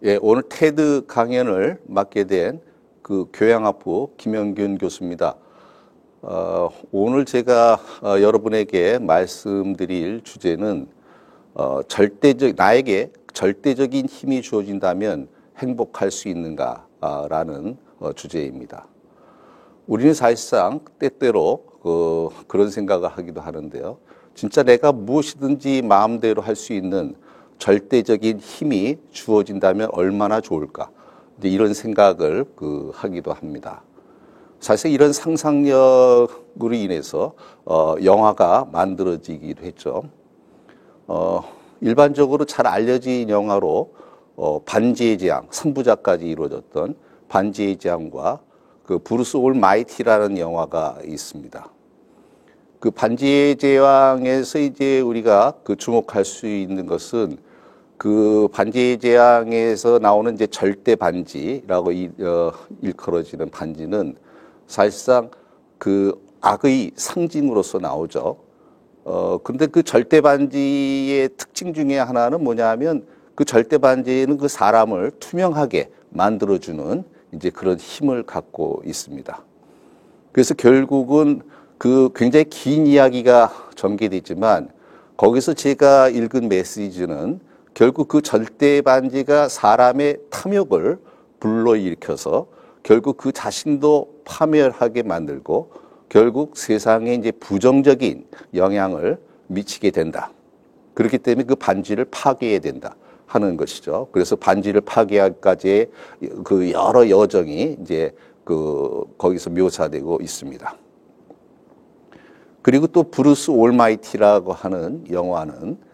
예, 오늘 테드 강연을 맡게 된 그 교양학부 김영균 교수입니다. 오늘 제가 여러분에게 말씀드릴 주제는 나에게 절대적인 힘이 주어진다면 행복할 수 있는가라는 주제입니다. 우리는 사실상 때때로 그런 생각을 하기도 하는데요. 진짜 내가 무엇이든지 마음대로 할 수 있는 절대적인 힘이 주어진다면 얼마나 좋을까? 이제 이런 생각을 하기도 합니다. 사실 이런 상상력으로 인해서 영화가 만들어지기도 했죠. 일반적으로 잘 알려진 영화로 반지의 제왕, 3부작까지 이루어졌던 반지의 제왕과 그 브루스 올마이티라는 영화가 있습니다. 그 반지의 제왕에서 이제 우리가 주목할 수 있는 것은 그 반지의 제왕에서 나오는 이제 절대 반지라고 일컬어지는 반지는 사실상 그 악의 상징으로서 나오죠. 근데 그 절대 반지의 특징 중에 하나는 뭐냐면 그 절대 반지는 그 사람을 투명하게 만들어주는 이제 그런 힘을 갖고 있습니다. 그래서 결국은 그 굉장히 긴 이야기가 전개되지만 거기서 제가 읽은 메시지는 결국 그 절대 반지가 사람의 탐욕을 불러일으켜서 결국 그 자신도 파멸하게 만들고 결국 세상에 이제 부정적인 영향을 미치게 된다. 그렇기 때문에 그 반지를 파괴해야 된다 하는 것이죠. 그래서 반지를 파괴하기까지의 그 여러 여정이 이제 거기서 묘사되고 있습니다. 그리고 또 브루스 올마이티라고 하는 영화는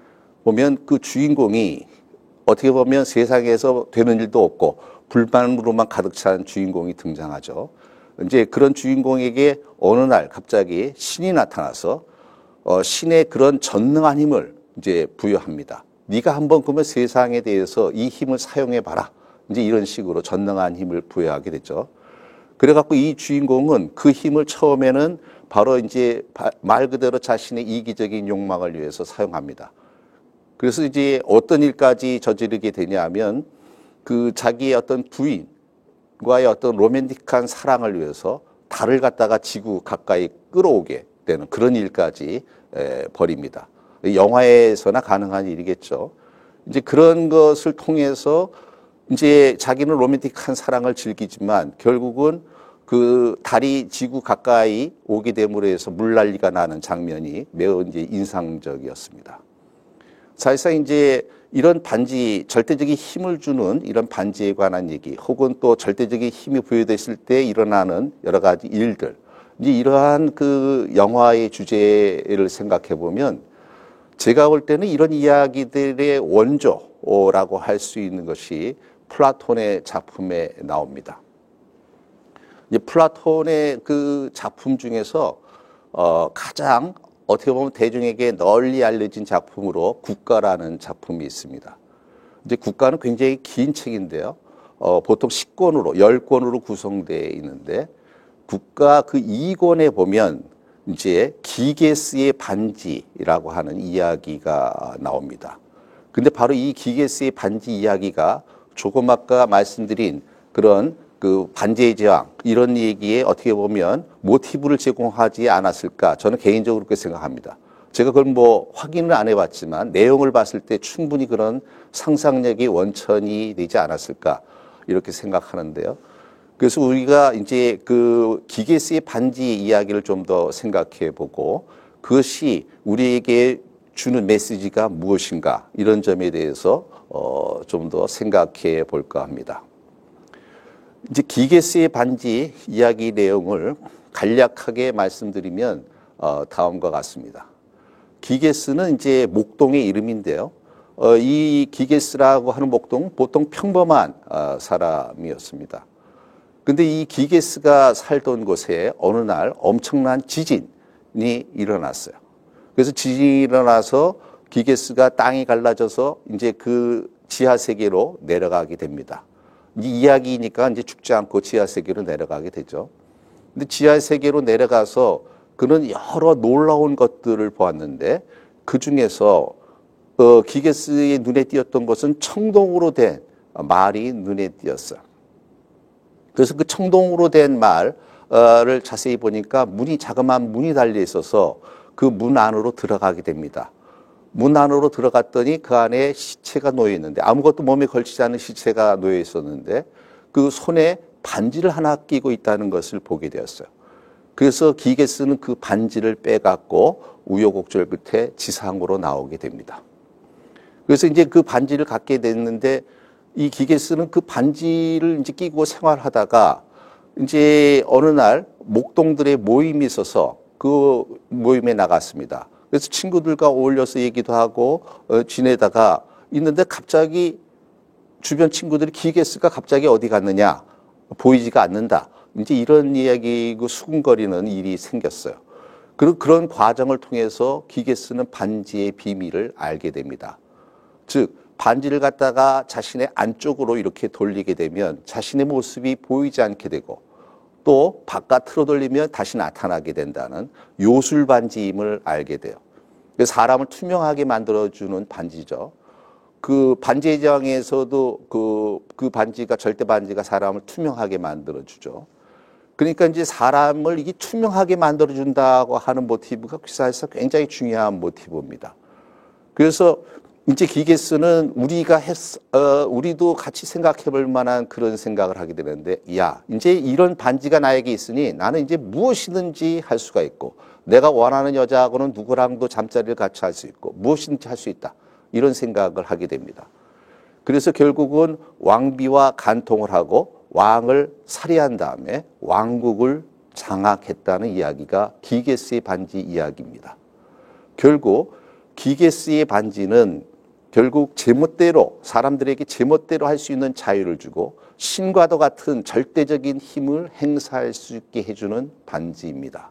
보면 그 주인공이 어떻게 보면 세상에서 되는 일도 없고 불만으로만 가득 찬 주인공이 등장하죠. 이제 그런 주인공에게 어느 날 갑자기 신이 나타나서 신의 그런 전능한 힘을 이제 부여합니다. 네가 한번 그러면 세상에 대해서 이 힘을 사용해 봐라. 이제 이런 식으로 전능한 힘을 부여하게 됐죠. 그래갖고 이 주인공은 그 힘을 처음에는 바로 이제 말 그대로 자신의 이기적인 욕망을 위해서 사용합니다. 그래서 이제 어떤 일까지 저지르게 되냐면 그 자기의 어떤 부인과의 어떤 로맨틱한 사랑을 위해서 달을 갖다가 지구 가까이 끌어오게 되는 그런 일까지 벌입니다. 영화에서나 가능한 일이겠죠. 이제 그런 것을 통해서 이제 자기는 로맨틱한 사랑을 즐기지만 결국은 그 달이 지구 가까이 오게 됨으로 해서 물난리가 나는 장면이 매우 이제 인상적이었습니다. 사실상 이제 이런 반지, 절대적인 힘을 주는 이런 반지에 관한 얘기, 혹은 또 절대적인 힘이 부여됐을 때 일어나는 여러 가지 일들, 이제 이러한 그 영화의 주제를 생각해 보면 제가 볼 때는 이런 이야기들의 원조라고 할 수 있는 것이 플라톤의 작품에 나옵니다. 이제 플라톤의 그 작품 중에서 가장 어떻게 보면 대중에게 널리 알려진 작품으로 국가라는 작품이 있습니다. 이제 국가는 굉장히 긴 책인데요. 보통 10권으로, 10권으로 구성되어 있는데 국가 그 2권에 보면 이제 기게스의 반지라고 하는 이야기가 나옵니다. 근데 바로 이 기게스의 반지 이야기가 조금 아까 말씀드린 그런 그 반지의 제왕 이런 얘기에 어떻게 보면 모티브를 제공하지 않았을까 저는 개인적으로 그렇게 생각합니다. 제가 그걸 뭐 확인을 안 해봤지만 내용을 봤을 때 충분히 그런 상상력이 원천이 되지 않았을까 이렇게 생각하는데요. 그래서 우리가 이제 그 기게스의 반지 이야기를 좀 더 생각해 보고 그것이 우리에게 주는 메시지가 무엇인가 이런 점에 대해서 좀 더 생각해 볼까 합니다. 이제 기게스의 반지 이야기 내용을 간략하게 말씀드리면 다음과 같습니다. 기게스는 이제 목동의 이름인데요. 이 기게스라고 하는 목동은 보통 평범한 사람이었습니다. 근데 이 기게스가 살던 곳에 어느 날 엄청난 지진이 일어났어요. 그래서 지진이 일어나서 기게스가 땅이 갈라져서 이제 그 지하 세계로 내려가게 됩니다. 이 이야기니까 이제 죽지 않고 지하 세계로 내려가게 되죠. 근데 지하 세계로 내려가서 그는 여러 놀라운 것들을 보았는데 그 중에서 기게스의 눈에 띄었던 것은 청동으로 된 말이 눈에 띄었어요. 그래서 그 청동으로 된 말을 자세히 보니까 자그마한 문이 달려 있어서 그 문 안으로 들어가게 됩니다. 문 안으로 들어갔더니 그 안에 시체가 놓여 있는데, 아무것도 몸에 걸치지 않은 시체가 놓여 있었는데 그 손에 반지를 하나 끼고 있다는 것을 보게 되었어요. 그래서 기게스는 그 반지를 빼갖고 우여곡절 끝에 지상으로 나오게 됩니다. 그래서 이제 그 반지를 갖게 됐는데, 이 기게스는 그 반지를 이제 끼고 생활하다가 이제 어느 날 목동들의 모임이 있어서 그 모임에 나갔습니다. 그래서 친구들과 어울려서 얘기도 하고 지내다가 있는데 갑자기 주변 친구들이 기게스가 갑자기 어디 갔느냐, 보이지가 않는다, 이제 이런 이야기고 수군거리는 일이 생겼어요. 그리고 그런 과정을 통해서 기게스는 반지의 비밀을 알게 됩니다. 즉 반지를 갖다가 자신의 안쪽으로 이렇게 돌리게 되면 자신의 모습이 보이지 않게 되고, 또 바깥으로 돌리면 다시 나타나게 된다는 요술 반지임을 알게 돼요. 그래서 사람을 투명하게 만들어주는 반지죠. 그 반지의 제왕에서도 그 반지가, 절대 반지가 사람을 투명하게 만들어주죠. 그러니까 이제 사람을 이게 투명하게 만들어준다고 하는 모티브가 기사에서 굉장히 중요한 모티브입니다. 그래서 이제 기게스는 우리도 같이 생각해 볼 만한 그런 생각을 하게 되는데, 야, 이제 이런 반지가 나에게 있으니 나는 이제 무엇이든지 할 수가 있고, 내가 원하는 여자하고는 누구랑도 잠자리를 같이 할 수 있고, 무엇이든지 할 수 있다, 이런 생각을 하게 됩니다. 그래서 결국은 왕비와 간통을 하고 왕을 살해한 다음에 왕국을 장악했다는 이야기가 기게스의 반지 이야기입니다. 결국 기게스의 반지는 결국 제멋대로, 사람들에게 제멋대로 할 수 있는 자유를 주고 신과도 같은 절대적인 힘을 행사할 수 있게 해주는 반지입니다.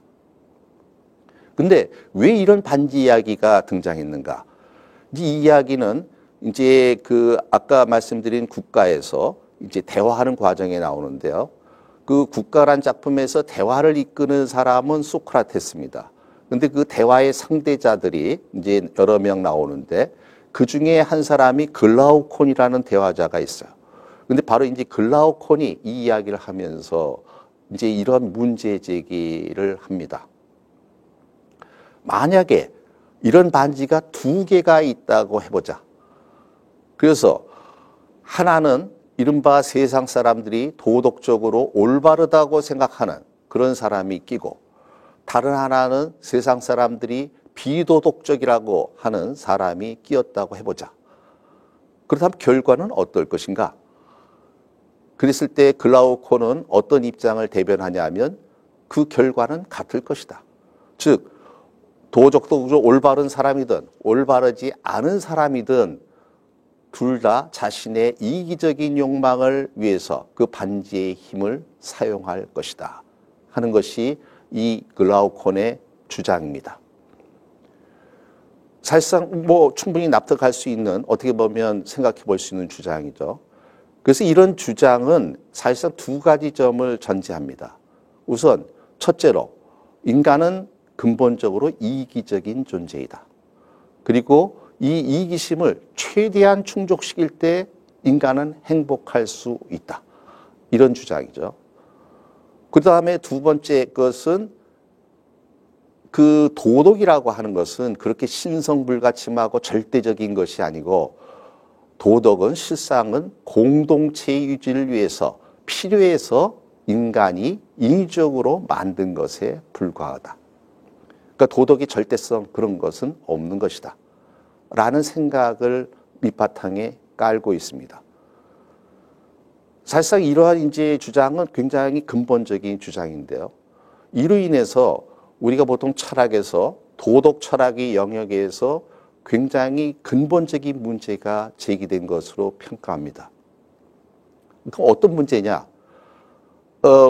근데 왜 이런 반지 이야기가 등장했는가? 이 이야기는 이제 아까 말씀드린 국가에서 이제 대화하는 과정에 나오는데요. 그 국가란 작품에서 대화를 이끄는 사람은 소크라테스입니다. 근데 그 대화의 상대자들이 이제 여러 명 나오는데, 그 중에 한 사람이 글라우콘이라는 대화자가 있어요. 근데 바로 이제 글라우콘이 이 이야기를 하면서 이제 이런 문제 제기를 합니다. 만약에 이런 반지가 두 개가 있다고 해보자. 그래서 하나는 이른바 세상 사람들이 도덕적으로 올바르다고 생각하는 그런 사람이 끼고, 다른 하나는 세상 사람들이 비도덕적이라고 하는 사람이 끼었다고 해보자. 그렇다면 결과는 어떨 것인가? 그랬을 때 글라우콘은 어떤 입장을 대변하냐면 그 결과는 같을 것이다. 즉 도덕적으로 올바른 사람이든 올바르지 않은 사람이든 둘 다 자신의 이기적인 욕망을 위해서 그 반지의 힘을 사용할 것이다 하는 것이 이 글라우콘의 주장입니다. 사실상 충분히 납득할 수 있는, 어떻게 보면 생각해 볼 수 있는 주장이죠. 그래서 이런 주장은 사실상 두 가지 점을 전제합니다. 우선 첫째로 인간은 근본적으로 이기적인 존재이다. 그리고 이 이기심을 최대한 충족시킬 때 인간은 행복할 수 있다. 이런 주장이죠. 그 다음에 두 번째 것은 그 도덕이라고 하는 것은 그렇게 신성불가침하고 절대적인 것이 아니고, 도덕은 실상은 공동체의 유지를 위해서 필요해서 인간이 인위적으로 만든 것에 불과하다. 그러니까 도덕의 절대성, 그런 것은 없는 것이다 라는 생각을 밑바탕에 깔고 있습니다. 사실상 이러한 이제 주장은 굉장히 근본적인 주장인데요. 이로 인해서 우리가 보통 철학에서 도덕 철학의 영역에서 굉장히 근본적인 문제가 제기된 것으로 평가합니다. 그럼 어떤 문제냐?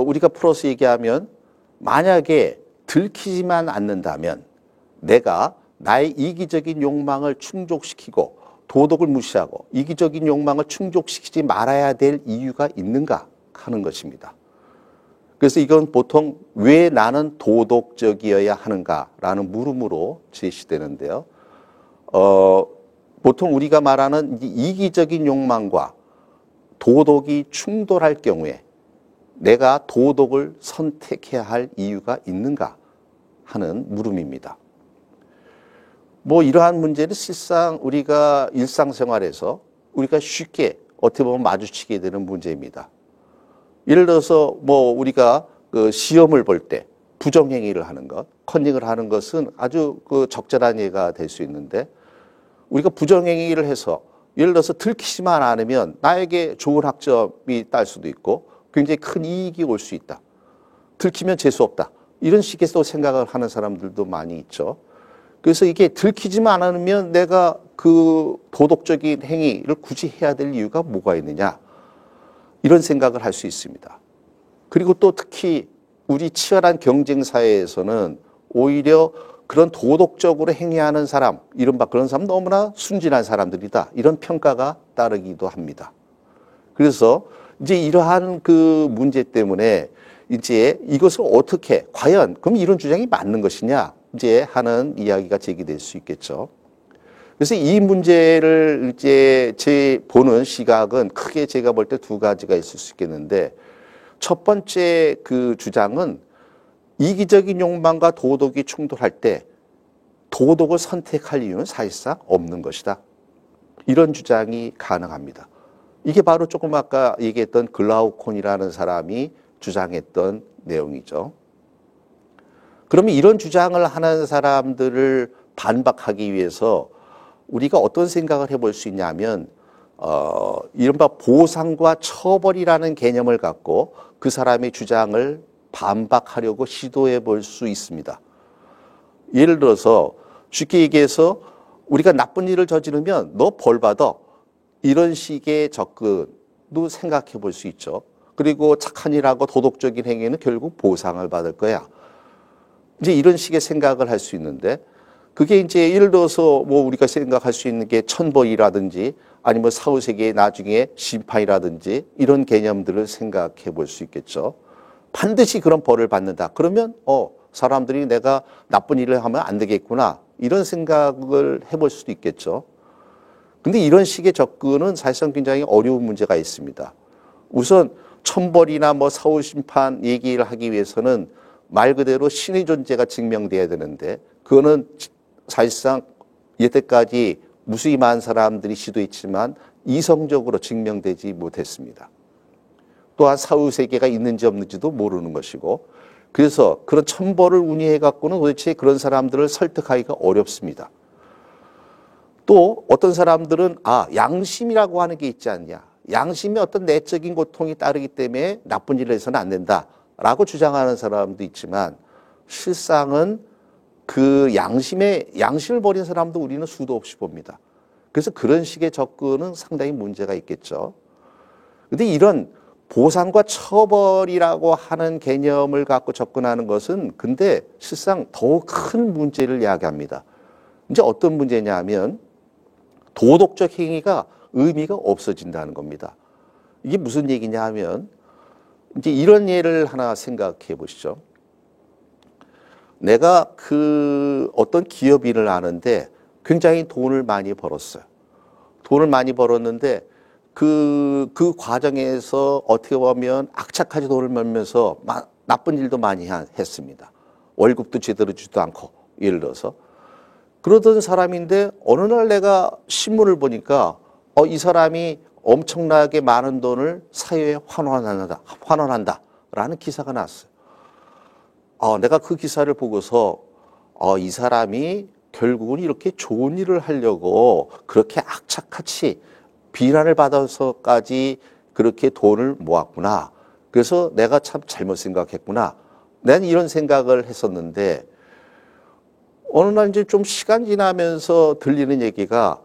우리가 풀어서 얘기하면, 만약에 들키지만 않는다면 내가 나의 이기적인 욕망을 충족시키고 도덕을 무시하고 이기적인 욕망을 충족시키지 말아야 될 이유가 있는가 하는 것입니다. 그래서 이건 보통 왜 나는 도덕적이어야 하는가라는 물음으로 제시되는데요. 보통 우리가 말하는 이기적인 욕망과 도덕이 충돌할 경우에 내가 도덕을 선택해야 할 이유가 있는가 하는 물음입니다. 뭐 이러한 문제는 실상 우리가 일상생활에서 우리가 쉽게 어떻게 보면 마주치게 되는 문제입니다. 예를 들어서 뭐 우리가 그 시험을 볼 때 부정행위를 하는 것, 컨닝을 하는 것은 아주 그 적절한 예가 될 수 있는데 우리가 부정행위를 해서 예를 들어서 들키지만 않으면 나에게 좋은 학점이 딸 수도 있고 굉장히 큰 이익이 올 수 있다. 들키면 재수없다. 이런 식의 또 생각을 하는 사람들도 많이 있죠. 그래서 이게 들키지만 않으면 내가 그 도덕적인 행위를 굳이 해야 될 이유가 뭐가 있느냐. 이런 생각을 할 수 있습니다. 그리고 또 특히 우리 치열한 경쟁 사회에서는 오히려 그런 도덕적으로 행위하는 사람, 이른바 그런 사람 너무나 순진한 사람들이다. 이런 평가가 따르기도 합니다. 그래서 이제 이러한 그 문제 때문에 이제 이것을 어떻게, 과연 그럼 이런 주장이 맞는 것이냐, 이제 하는 이야기가 제기될 수 있겠죠. 그래서 이 문제를 이제 제 보는 시각은 크게 제가 볼 때 두 가지가 있을 수 있겠는데 첫 번째 그 주장은 이기적인 욕망과 도덕이 충돌할 때 도덕을 선택할 이유는 사실상 없는 것이다. 이런 주장이 가능합니다. 이게 바로 조금 아까 얘기했던 글라우콘이라는 사람이 주장했던 내용이죠. 그러면 이런 주장을 하는 사람들을 반박하기 위해서 우리가 어떤 생각을 해볼 수 있냐면 이른바 보상과 처벌이라는 개념을 갖고 그 사람의 주장을 반박하려고 시도해 볼 수 있습니다. 예를 들어서 쉽게 얘기해서 우리가 나쁜 일을 저지르면 너 벌 받아. 이런 식의 접근도 생각해 볼 수 있죠. 그리고 착한 일하고 도덕적인 행위는 결국 보상을 받을 거야. 이제 이런 식의 생각을 할 수 있는데 그게 이제 예를 들어서 뭐 우리가 생각할 수 있는 게 천벌이라든지 아니면 사후세계의 나중에 심판이라든지 이런 개념들을 생각해 볼 수 있겠죠. 반드시 그런 벌을 받는다. 그러면 사람들이 내가 나쁜 일을 하면 안 되겠구나. 이런 생각을 해볼 수도 있겠죠. 근데 이런 식의 접근은 사실상 굉장히 어려운 문제가 있습니다. 우선 천벌이나 뭐 사후심판 얘기를 하기 위해서는 말 그대로 신의 존재가 증명돼야 되는데 그거는 사실상 여태까지 무수히 많은 사람들이 시도했지만 이성적으로 증명되지 못했습니다. 또한 사후세계가 있는지 없는지도 모르는 것이고 그래서 그런 천벌을 운이해 갖고는 도대체 그런 사람들을 설득하기가 어렵습니다. 또 어떤 사람들은 양심이라고 하는 게 있지 않냐. 양심에 어떤 내적인 고통이 따르기 때문에 나쁜 일을 해서는 안 된다라고 주장하는 사람도 있지만 실상은 그 양심을 버린 사람도 우리는 수도 없이 봅니다. 그래서 그런 식의 접근은 상당히 문제가 있겠죠. 그런데 이런 보상과 처벌이라고 하는 개념을 갖고 접근하는 것은 근데 실상 더욱 큰 문제를 야기합니다. 이제 어떤 문제냐 하면 도덕적 행위가 의미가 없어진다는 겁니다. 이게 무슨 얘기냐 하면 이제 이런 예를 하나 생각해 보시죠. 내가 그 어떤 기업 일을 하는데 굉장히 돈을 많이 벌었어요. 돈을 많이 벌었는데 그 과정에서 어떻게 보면 악착같이 돈을 벌면서 나쁜 일도 많이 했습니다. 월급도 제대로 주지도 않고 예를 들어서 그러던 사람인데 어느 날 내가 신문을 보니까 이 사람이 엄청나게 많은 돈을 사회에 환원한다라는 기사가 났어요. 내가 그 기사를 보고서 이 사람이 결국은 이렇게 좋은 일을 하려고 그렇게 악착같이 비난을 받아서까지 그렇게 돈을 모았구나. 그래서 내가 참 잘못 생각했구나. 난 이런 생각을 했었는데 어느 날 이제 좀 시간 지나면서 들리는 얘기가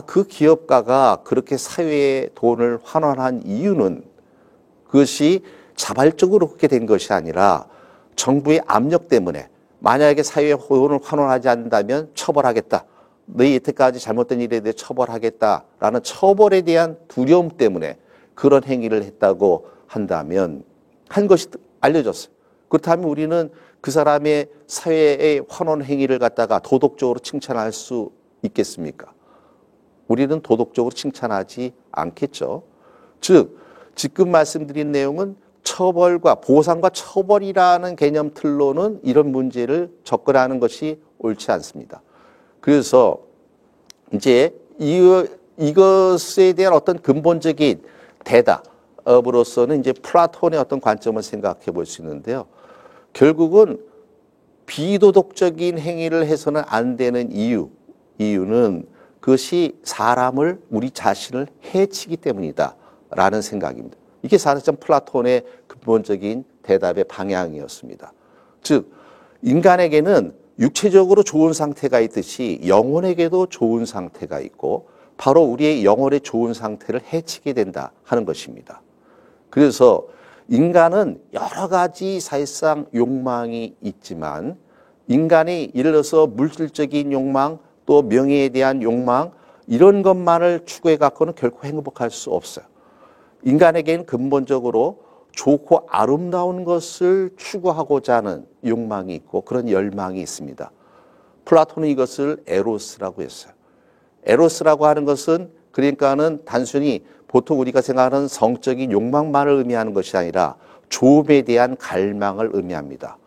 그 기업가가 그렇게 사회에 돈을 환원한 이유는 그것이 자발적으로 그렇게 된 것이 아니라 정부의 압력 때문에 만약에 사회에 돈을 환원하지 않는다면 처벌하겠다. 너희 여태까지 잘못된 일에 대해 처벌하겠다라는 처벌에 대한 두려움 때문에 그런 행위를 했다고 한다면 한 것이 알려졌어요. 그렇다면 우리는 그 사람의 사회의 환원 행위를 갖다가 도덕적으로 칭찬할 수 있겠습니까? 우리는 도덕적으로 칭찬하지 않겠죠. 즉 지금 말씀드린 내용은 처벌과 보상과 처벌이라는 개념 틀로는 이런 문제를 접근하는 것이 옳지 않습니다. 그래서 이제 이것에 대한 어떤 근본적인 대답으로서는 이제 플라톤의 어떤 관점을 생각해 볼 수 있는데요. 결국은 비도덕적인 행위를 해서는 안 되는 이유는 그것이 사람을, 우리 자신을 해치기 때문이다라는 생각입니다. 이게 사실상 플라톤의 근본적인 대답의 방향이었습니다. 즉 인간에게는 육체적으로 좋은 상태가 있듯이 영혼에게도 좋은 상태가 있고 바로 우리의 영혼의 좋은 상태를 해치게 된다 하는 것입니다. 그래서 인간은 여러 가지 사실상 욕망이 있지만 인간이 예를 들어서 물질적인 욕망 또 명예에 대한 욕망 이런 것만을 추구해 갖고는 결코 행복할 수 없어요. 인간에게는 근본적으로 좋고 아름다운 것을 추구하고자 하는 욕망이 있고 그런 열망이 있습니다. 플라톤은 이것을 에로스라고 했어요. 에로스라고 하는 것은 그러니까는 단순히 보통 우리가 생각하는 성적인 욕망만을 의미하는 것이 아니라 조음에 대한 갈망을 의미합니다.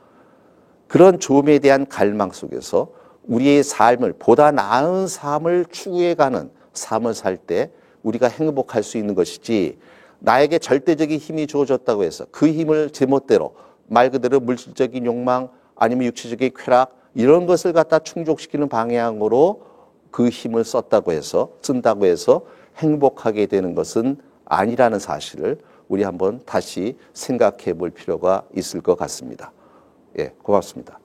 그런 조음에 대한 갈망 속에서 우리의 삶을 보다 나은 삶을 추구해가는 삶을 살 때 우리가 행복할 수 있는 것이지 나에게 절대적인 힘이 주어졌다고 해서 그 힘을 제멋대로 말 그대로 물질적인 욕망 아니면 육체적인 쾌락 이런 것을 갖다 충족시키는 방향으로 그 힘을 쓴다고 해서 행복하게 되는 것은 아니라는 사실을 우리 한번 다시 생각해 볼 필요가 있을 것 같습니다. 예, 고맙습니다.